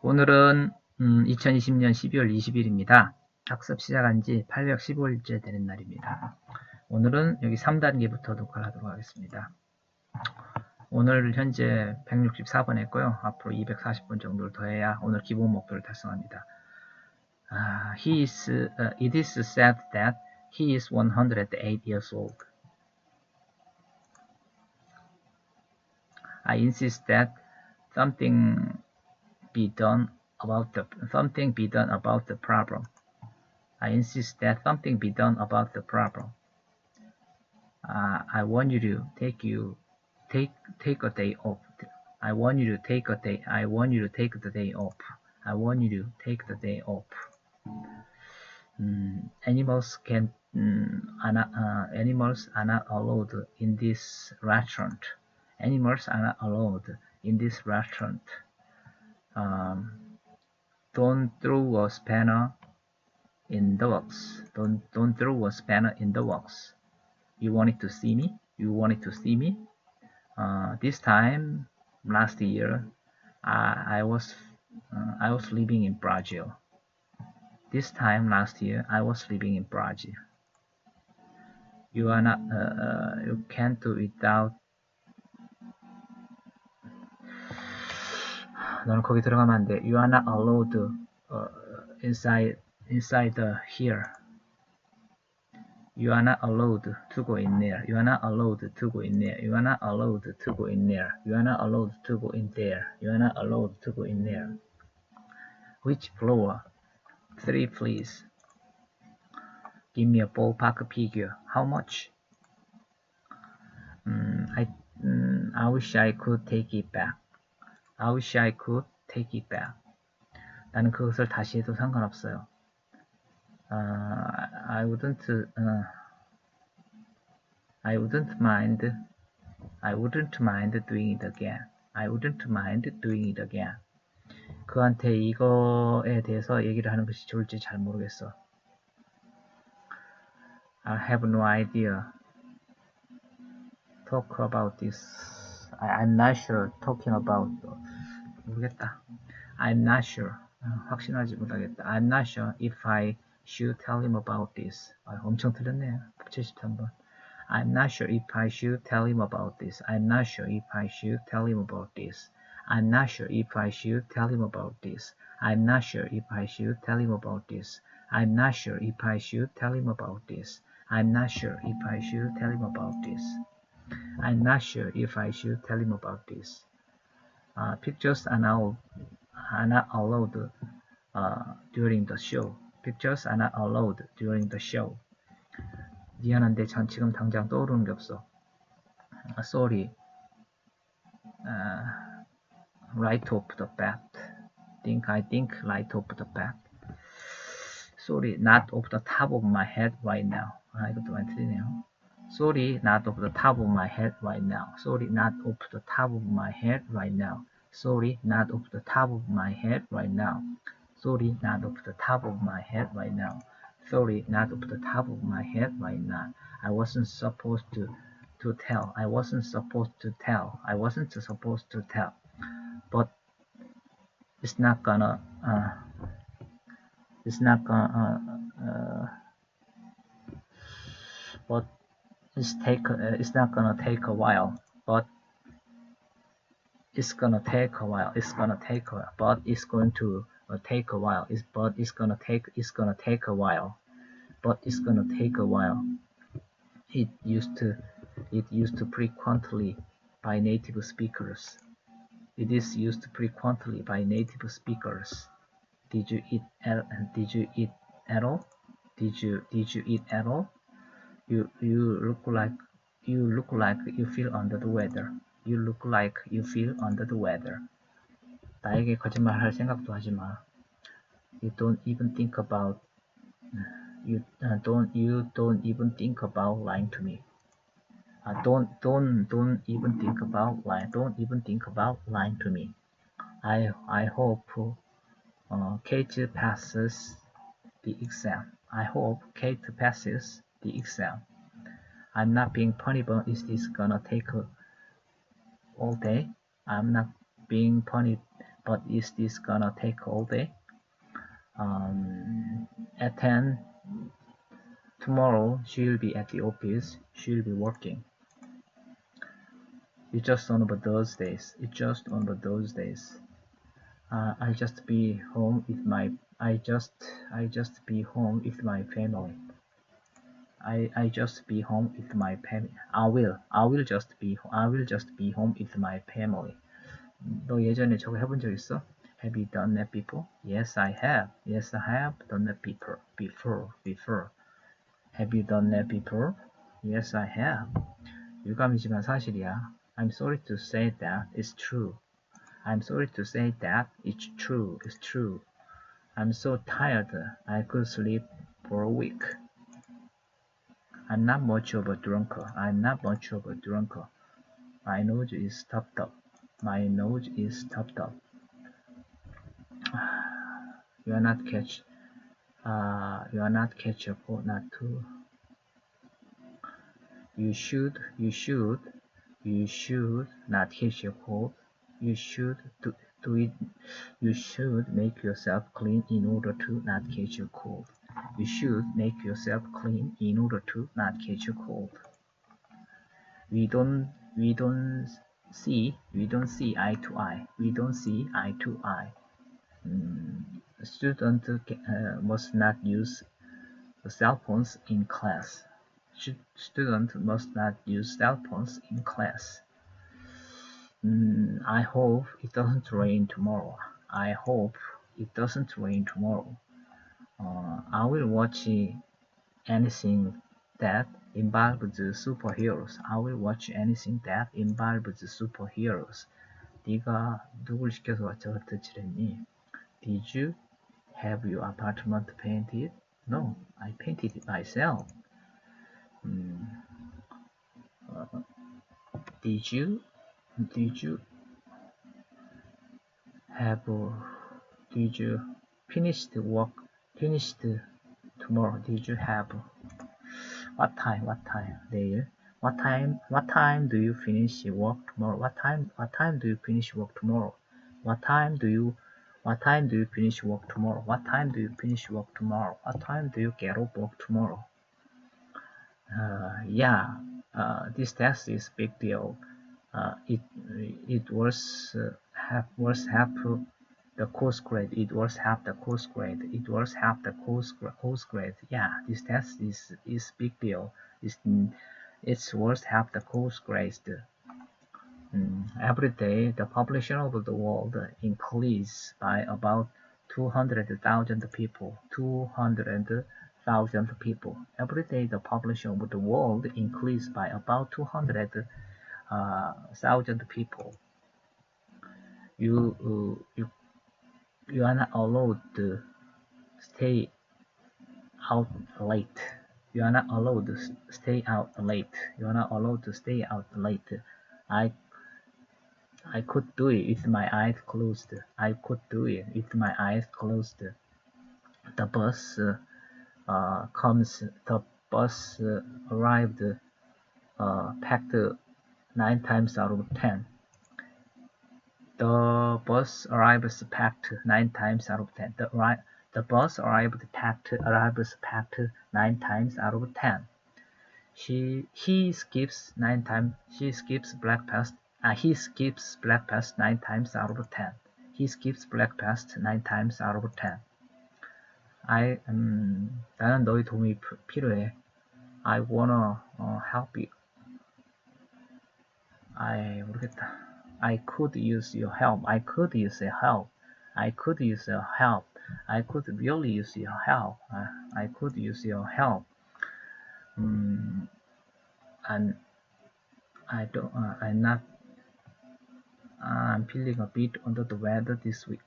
오늘은 2020년 12월 20일입니다. 학습 시작한 지 815일째 되는 날입니다. 오늘은 여기 3단계부터 녹화를 하도록 하겠습니다. 오늘 현재 164번 했고요. 앞으로 240번 정도를 더 해야 오늘 기본 목표를 달성합니다. It is said that he is 108 years old. I insist that something be done about the problem. I insist that something be done about the problem. I want you to take a day off. I want you to take the day off. I want you to take the day off. Animals are not allowed in this restaurant. Animals are not allowed in this restaurant. Don't throw a spanner in the works. Don't throw a spanner in the works. You wanted to see me? This time last year, I was living in Brazil. This time last year, I was living in Brazil. You are not. You can't do without. 너는 거기 들어가면 안 돼. You are not allowed inside here. You are not allowed to go in there. You are not allowed to go in there. You are not allowed to go in there. You are not allowed to go in there. You are not allowed to go in there. Which floor? 3, please. Give me a ballpark figure. How much? I wish I could take it back. I wish I could take it back. 나는 그것을 다시 해도 상관없어요. I wouldn't mind doing it again. I wouldn't mind doing it again. 그한테 이거에 대해서 얘기를 하는 것이 좋을지 잘 모르겠어. I have no idea. Talk about this. I'm not sure. Talking about. 모르겠다. I'm not sure. 확신하지 못하겠다. I'm not sure if I should tell him about this. 엄청 틀렸네요. 73번. I'm not sure if I should tell him about this. I'm not sure if I should tell him about this. I'm not sure if I should tell him about this. I'm not sure if I should tell him about this. I'm not sure if I should tell him about this. I'm not sure if I should tell him about this. I'm not sure if I should tell him about this. Pictures are not allowed during the show. Pictures are not allowed during the show. 미안한데 전 지금 당장 떠오르는 게 없어. Sorry. Right off the bat. I think right off the bat. Sorry, not off the top of my head right now. 이것도 많이 틀리네요. Sorry, not off the top of my head right now. Sorry, not off the top of my head right now. Sorry, not off the top of my head right now. Sorry, not off the top of my head right now. Sorry, not off the top of my head right now. I wasn't supposed to tell. I wasn't supposed to tell. I wasn't supposed to tell. But it's not gonna but it's not gonna take a while. But it's gonna take a while. It's gonna take a while. But it's going to take a while. But it's gonna take a while. But it's gonna take a while. It used frequently by native speakers. It is used frequently by native speakers. Did you eat at all? Did you eat at all? You look like you feel under the weather. You look like you feel under the weather. 나에게 거짓말할 생각도 하지 마. You don't even think about lying to me. Don't even think about lying to me. I hope Kate passes the exam. I hope Kate passes the exam. I'm not being funny, but is this gonna take all day? I'm not being funny, But is this gonna take all day? At 10 tomorrow she'll be at the office. She'll be working. It's just on those days. It's just on those days. I just be home with my. I just be home with my family. I just be home with my family. I will just be home with my family. 너 예전에 저거 해본 적 있어? Have you done that before? Yes, I have. Yes, I have done that before. Have you done that before? Yes, I have. 유감이지만 사실이야. I'm sorry to say that it's true. I'm sorry to say that it's true. It's true. I'm so tired. I could sleep for a week. I'm not much of a drunkard. I'm not much of a drunkard. My nose is stopped up. My nose is stopped up. You are not catch a cold, not to. You should not catch a cold. You should do it. You should make yourself clean in order to not catch a cold. You should make yourself clean in order to not catch a cold. We don't see eye to eye. We don't see eye to eye. Students must not use cell phones in class. Students must not use cell phones in class. I hope it doesn't rain tomorrow. I hope it doesn't rain tomorrow. I will watch anything that involves superheroes. I will watch anything that involves superheroes. 네가 누굴 시켜서 저것도 칠했니? Did you have your apartment painted? No, I painted it myself. Did you finish tomorrow? Did you have what time? 내일. What time do you finish work tomorrow? What time do you finish work tomorrow? What time do you finish work tomorrow? What time do you finish work tomorrow? What time do you get off work tomorrow? This test is big deal. It was half the course grade. It was half the course grade. It was half the course grade. Yeah, this test is big deal. It's worth half the course grade. Every day, the population of the world increases by about 200,000 people. 200,000 people. Every day, the population of the world increases by about 200,000 people. You are not allowed to stay out late. You are not allowed to stay out late. You are not allowed to stay out late. I could do it with my eyes closed. I could do it with my eyes closed. The bus comes. The bus arrived packed 9 times out of 10. The bus arrives packed 9 times out of 10. The bus arrives packed 9 times out of 10. He skips 9 times. She skips breakfast. He skips breakfast 9 times out of 10. He skips breakfast 9 times out of 10. 나는 너의 도움이 필요해. I wanna help you. 모르겠다. I could use your help. I could use your help. I could use your help. I could really use your help. I could use your help. And I'm feeling a bit under the weather this week.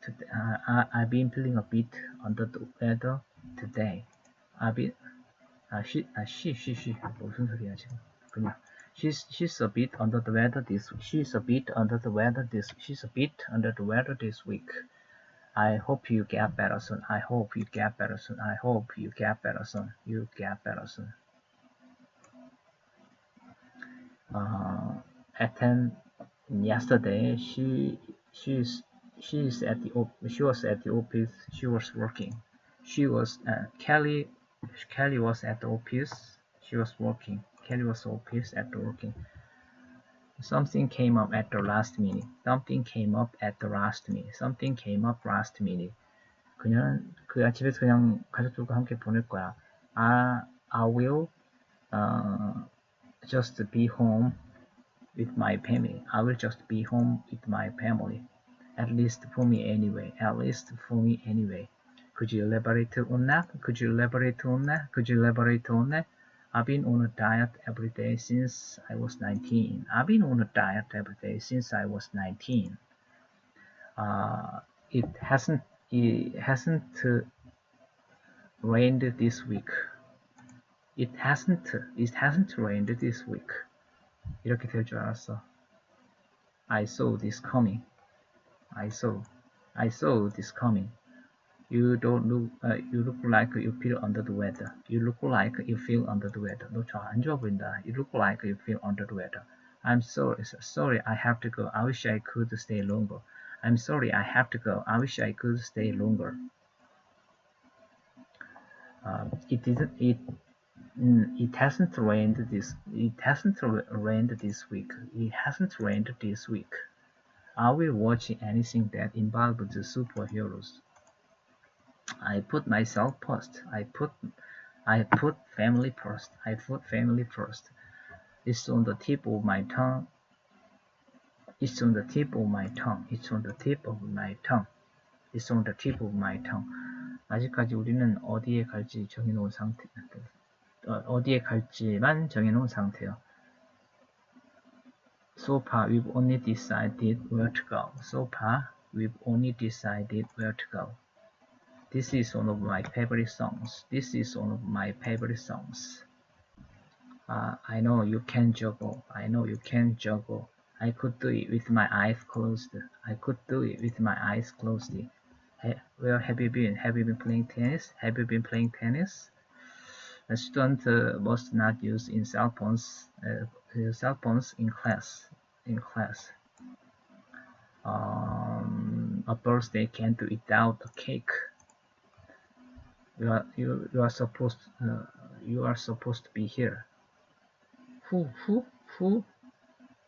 Today, I've been feeling a bit under the weather today. She 무슨 소리야 지금? 그냥 she's a bit under the weather this week. She's a bit under the weather this week. I hope you get better soon. I hope you get better soon. I hope you get better soon. You get better soon. At 10 yesterday, she She was at the office. She was working. Kelly was at the office. She was working. Kelly was office at working. Something came up at the last minute. Something came up at the last minute. Something came up last minute. 그녀는 집에서 그냥 가족들과 함께 보낼 거야. I will just be home with my family. I will just be home with my family. At least for me anyway. At least for me anyway. Could you elaborate on that? Could you elaborate on that? Could you elaborate on that? I've been on a diet every day since I was 19. I've been on a diet every day since I was 19. It hasn't rained this week. It hasn't rained this week. 이렇게 될 줄 알았어. I saw this coming. I saw this coming. You look like you feel under the weather. You look like you feel under the weather. 너 안 좋아 보인다. You look like you feel under the weather. I'm sorry, I have to go. I wish I could stay longer. I'm sorry, I have to go. I wish I could stay longer. It hasn't rained this week. It hasn't rained this week. I will watch anything that involves superheroes. I put myself first. I put family first. I put family first. It's on the tip of my tongue. It's on the tip of my tongue. It's on the tip of my tongue. It's on the tip of my tongue. 아직까지 우리는 어디에 갈지 정해놓은 상태. 어디에 갈지만 정해놓은 상태요. So far, we've only decided where to go. So far, we've only decided where to go. This is one of my favorite songs. This is one of my favorite songs. I know you can juggle. I know you can juggle. I could do it with my eyes closed. I could do it with my eyes closed. Where have you been? Have you been playing tennis? Have you been playing tennis? A student must not use cell phones in class. A birthday can't do without a cake. You are supposed to be here. Who?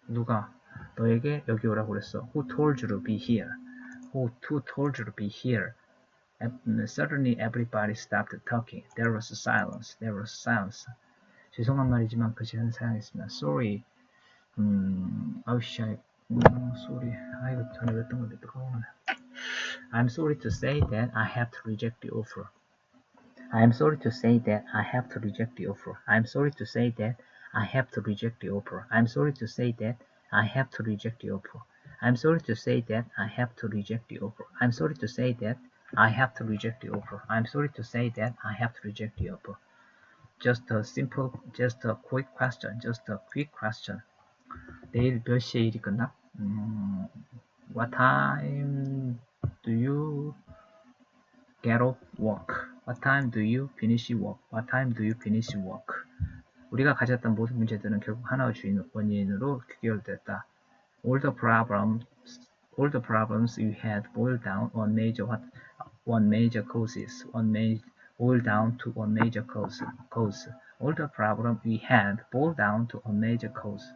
누가 너에게 여기 오라고 그랬어? Who told you to be here? Who told you to be here? Suddenly everybody stopped talking. There was silence. 죄송한 말이지만 그 시간을 사용했습니다. Sorry. sorry. 이거 전에 했던 건데 또 까먹네. I'm sorry to say that I have to reject the offer. I'm sorry to say that I have to reject the offer. I'm sorry to say that I have to reject the offer. I'm sorry to say that I have to reject the offer. I'm sorry to say that I have to reject the offer. I'm sorry to say that I have to reject the offer. I'm sorry to say that I have to reject the offer. Just a quick question. 내일 몇 시에 일이 끝나? What time do you get off work? What time do you finish work? What time do you finish work? 우리가 가졌던 모든 문제들은 결국 하나의 원인으로 귀결됐다. All the problems you had boiled down to one major cause. All the problems we had boiled down to a major cause.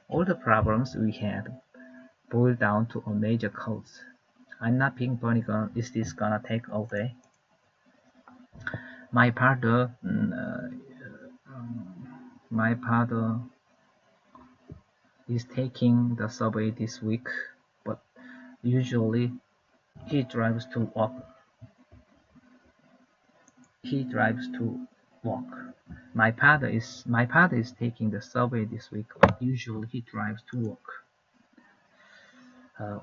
All the problems we had boiled down to a major cause. I'm not being funny. Is this gonna take all day? My father is taking the subway this week, but usually he drives to work. My father is taking the subway this week, but usually he drives to work.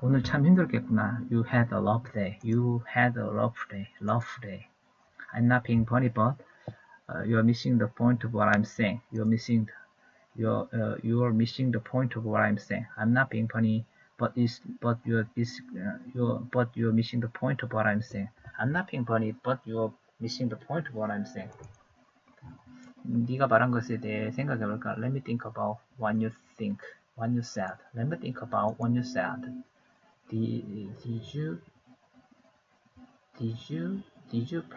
오늘 참 힘들겠구나. You had a rough day. I'm not being funny, but you're missing the point of what I'm saying. You're missing the point of what I'm saying. I'm not being funny, but you're missing the point of what I'm saying. I'm not being funny, but you're missing the point of what I'm saying. 네가 말한 것에 대해 생각해볼까? Let me think about what you said. Let me think about what you said. Did you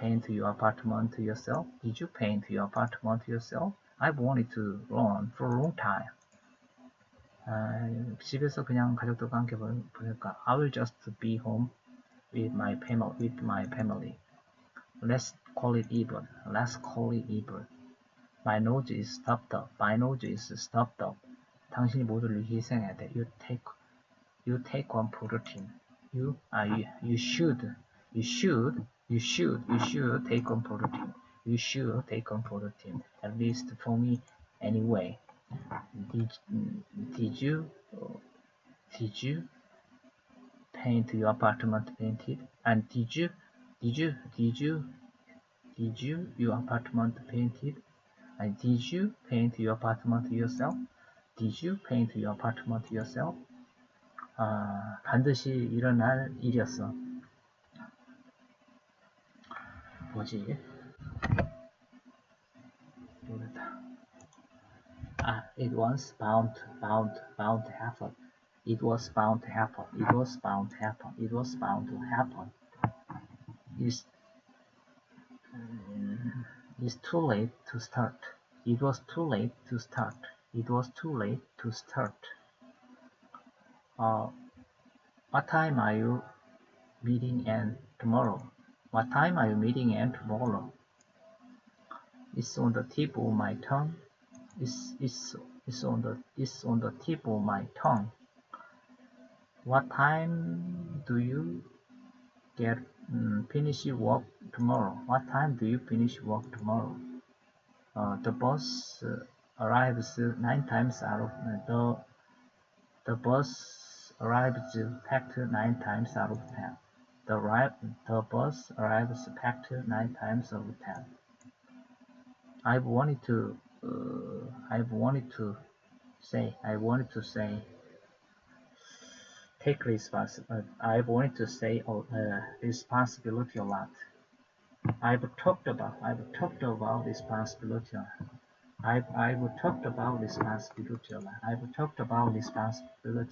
paint your apartment yourself? Did you paint your apartment yourself? I've wanted to run for a long time. 집에서 그냥 가족들과 함께 보낼까? I will just be home with my family. Let's call it even. My nose is stopped up. 당신이 모두를 희생해야 돼. You take one for the team. You should take one for the team. You should take one for the team. At least for me, anyway. Did you paint your apartment painted? And did you your apartment painted? And did you paint your apartment yourself? Did you paint your apartment yourself? 반드시 일어날 일이었어. 뭐지? 모르겠다. It was bound to happen. It was bound to happen. It's too late to start. It was too late to start. What time are you meeting and tomorrow? It's on the tip of my tongue. It's on the tip of my tongue. What time do you finish work tomorrow? The bus arrives 9 times out of the bus arrives packed 9 times out of 10. The bus arrives packed 9 times out of 10. I've wanted to say take responsibility. I've wanted to say responsibility a lot. I've talked about responsibility a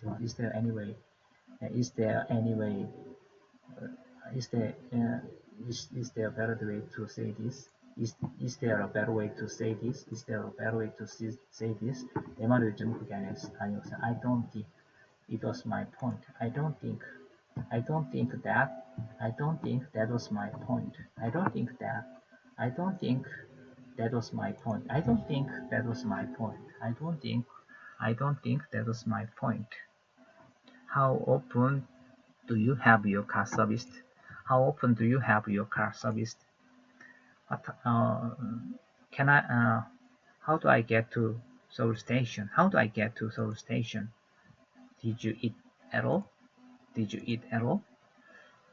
lot. Is there any way? Is there a better way to say this? Is there a better way to say this? 내 말은 요즘 그게 아니었어. I don't think it was my point. I don't think that was my point. I don't think that was my point. How often do you have your car serviced? How do I get to Seoul Station? Did you eat at all?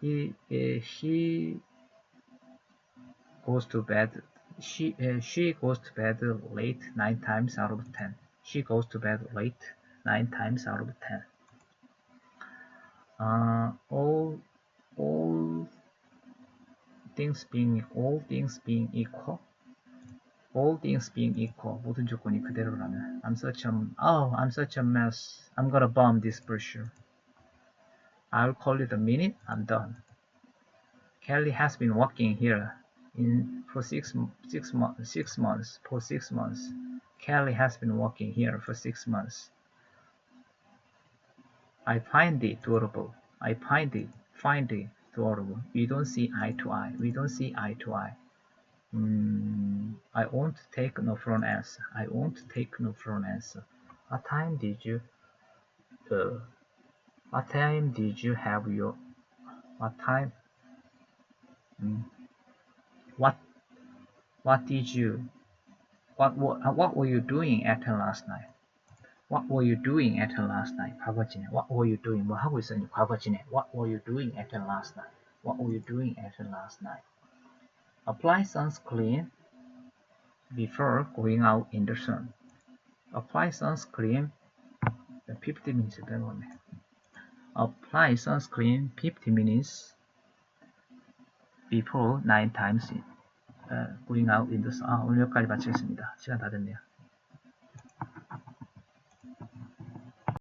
She goes to bed. She goes to bed late 9 times out of 10. All things being equal. 모든 조건이 그대로라면. I'm such a mess. I'm gonna bomb this brochure. I'll call it a minute. I'm done. Kelly has been working here for 6 months. Kelly has been working here for 6 months. I find it adorable. We don't see eye to eye. I won't take no for an answer. What time did you have your what were you doing at last night? 과거진에. What were you doing? 뭐 하고 있었니? 과거진에. What were you doing at last night? Apply sunscreen before going out in the sun. Apply sunscreen 50 minutes 빼먹었네. Apply sunscreen 50 minutes before 9 times going out in the sun. 오늘 여기까지 마치겠습니다. 시간 다 됐네요.